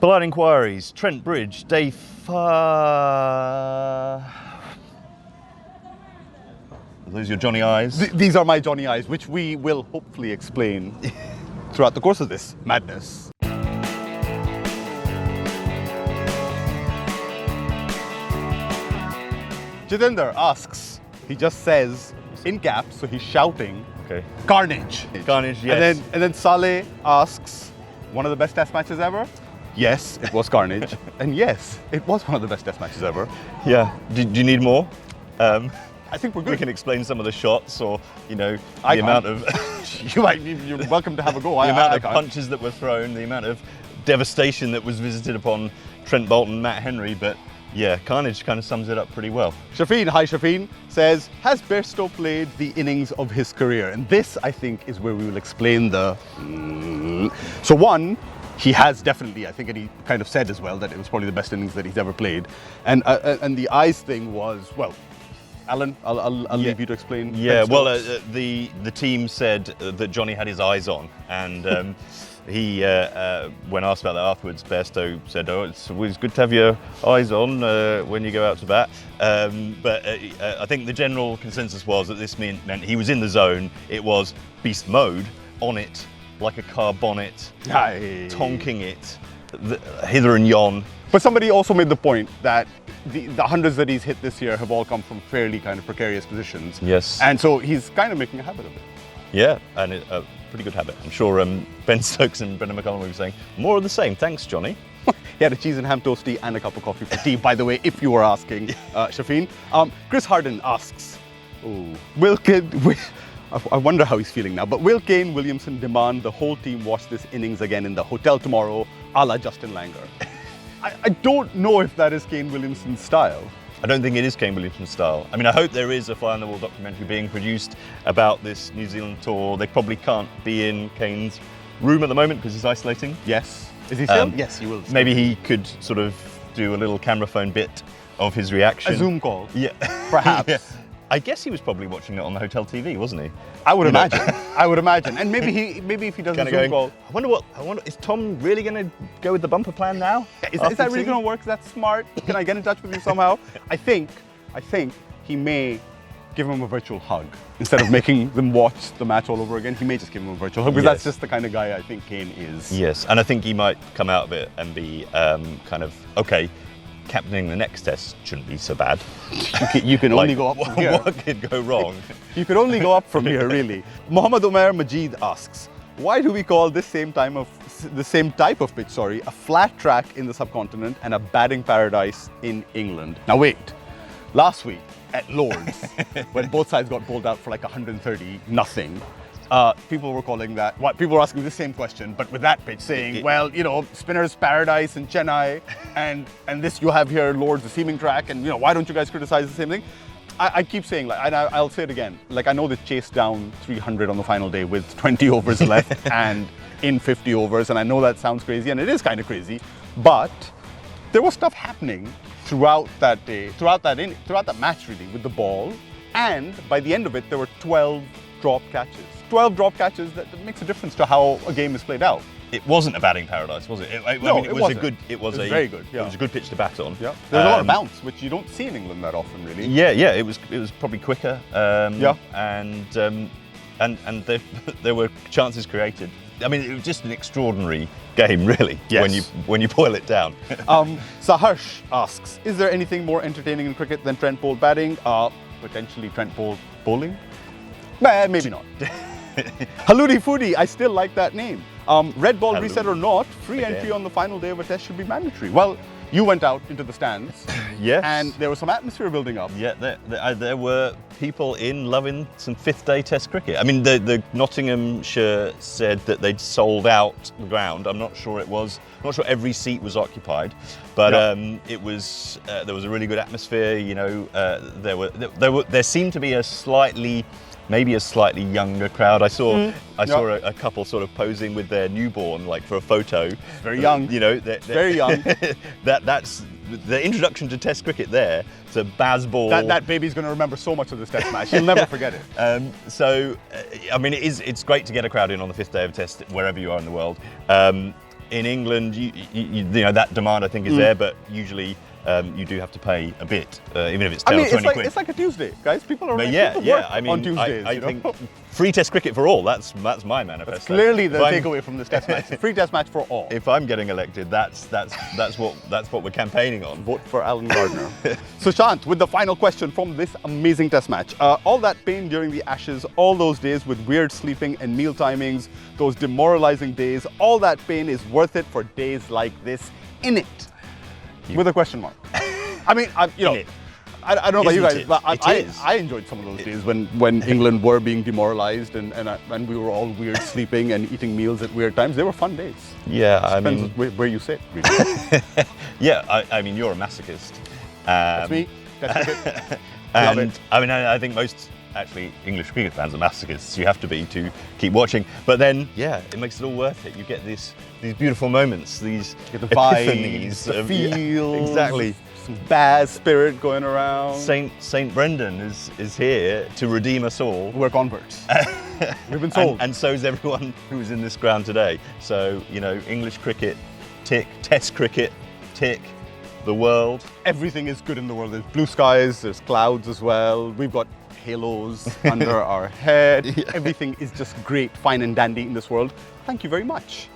Polite inquiries. Trent Bridge, day Those are your Jonny eyes? These are my Jonny eyes, which we will hopefully explain throughout the course of this madness. Jitender asks, he just says in caps, so he's shouting, Okay. carnage. Carnage, yes. And then Saleh asks, one of the best test matches ever? Yes, it was carnage. And yes, it was one of the best test matches ever. Yeah. Do you need more? I think we're good. We can explain some of the shots, or the I amount of You're welcome to have a go. the amount of punches that were thrown, the amount of devastation that was visited upon Trent Boult and Matt Henry. But yeah, carnage kind of sums it up pretty well. Shafeen, hi Shafeen, says, has Bairstow played the innings of his career? And this, I think, is where we will explain the... So one, he has definitely, I think, and he kind of said as well that it was probably the best innings that he's ever played. And the eyes thing was, well, Alan, I'll leave you to explain. Yeah, well, the team said that Jonny had his eyes on, and he, when asked about that afterwards, Bairstow said, "Oh, it's always good to have your eyes on when you go out to bat." But I think the general consensus was that this meant he was in the zone. It was beast mode, on it like a car bonnet, tonking it hither and yon. But somebody also made the point that the hundreds that he's hit this year have all come from fairly kind of precarious positions. Yes. And so he's kind of making a habit of it. Yeah, and a pretty good habit. I'm sure Ben Stokes and Brendan McCullum will be saying, more of the same, thanks Jonny. He had a cheese and ham toastie and a cup of coffee for tea, by the way, if you were asking, Shafeen. Chris Harden asks, I wonder how he's feeling now, but will Kane Williamson demand the whole team watch this innings again in the hotel tomorrow, a la Justin Langer? I don't know if that is Kane Williamson's style. I don't think it is Kane Williamson's style. I mean, I hope there is a fly on the wall documentary being produced about this New Zealand tour. They probably can't be in Kane's room at the moment because he's isolating. Yes. Is he still? Yes, he will. Maybe he could sort of do a little camera phone bit of his reaction. A Zoom call. Yeah. Perhaps. Yeah. I guess he was probably watching it on the hotel TV, wasn't he? I would imagine. I would imagine. And maybe if he does a Zoom call. I wonder, is Tom really going to go with the bumper plan now? Is that really going to work? Is that smart? Can I get in touch with you somehow? I think he may give him a virtual hug. Instead of making them watch the match all over again, he may just give him a virtual hug, because that's just the kind of guy I think Kane is. Yes, and I think he might come out of it and be kind of, okay, captaining the next test shouldn't be so bad. You can only go up from here. What could go wrong? You could only go up from here, really. Mohammad Omer Majid asks, why do we call the same type of pitch, a flat track in the subcontinent and a batting paradise in England? Now wait, last week at Lord's, when both sides got bowled out for like 130-0, people were calling that, people were asking the same question, but with that pitch, saying, well, spinner's paradise in Chennai, and this you have here, Lord's, the seaming track, and why don't you guys criticize the same thing? I keep saying, and I'll say it again, I know they chased down 300 on the final day with 20 overs left and in 50 overs, and I know that sounds crazy, and it is kind of crazy, but there was stuff happening throughout that day, throughout that match really, with the ball, and by the end of it, there were 12 drop catches. 12 drop catches, that makes a difference to how a game is played out. It wasn't a batting paradise, was it? It was very good. Yeah. It was a good pitch to bat on. Yeah. There's a lot of bounce, which you don't see in England that often, really. Yeah. It was probably quicker. And there were chances created. I mean, it was just an extraordinary game, really. Yes. When you boil it down. Saharsh asks, is there anything more entertaining in cricket than Trent Boult batting? Potentially Trent Boult bowling? Maybe not. Haludi Foodie, I still like that name. Red ball reset or not, free entry on the final day of a test should be mandatory. Well, you went out into the stands. Yes. And there was some atmosphere building up. Yeah, there were people loving some fifth-day Test cricket. I mean, the Nottinghamshire said that they'd sold out the ground. I'm not sure every seat was occupied, but it was. There was a really good atmosphere. There seemed to be maybe a slightly younger crowd. I saw a couple sort of posing with their newborn, for a photo. Very young. Very young. That's the introduction to Test cricket there. It's a Bazball. That baby's going to remember so much of this Test match. He'll never forget it. I mean, it's great to get a crowd in on the fifth day of a Test wherever you are in the world. in England, you know that demand I think is there, but usually you do have to pay a bit, even if it's 10 or 20 quid. It's like a Tuesday, guys. People are But I mean, on Tuesdays. I think free Test cricket for all. That's my manifesto. That's clearly the takeaway from this Test match. Free Test match for all. If I'm getting elected, that's what we're campaigning on. Vote for Alan Gardner. So Shant, with the final question from this amazing Test match, all that pain during the Ashes, all those days with weird sleeping and meal timings, those demoralizing days, all that pain is worth it for days like this, innit? With a question mark. I mean, I don't know about you guys, but I enjoyed some of those days when England were being demoralized and we were all weird sleeping and eating meals at weird times. They were fun days. Yeah, I mean, where you sit, really. Yeah, I mean, you're a masochist. That's me. That's cricket. Love it. I mean, I think most actually English cricket fans are masochists. You have to be to keep watching. But then, yeah, it makes it all worth it. You get these beautiful moments, these the vibes, the feels, exactly. Some bad spirit going around. Saint Brendan is here to redeem us all. We're converts. We've been sold. And so is everyone who's in this ground today. So, you know, English cricket, tick. Test cricket, tick. The world. Everything is good in the world. There's blue skies, there's clouds as well. We've got halos under our head. Everything is just great, fine and dandy in this world. Thank you very much.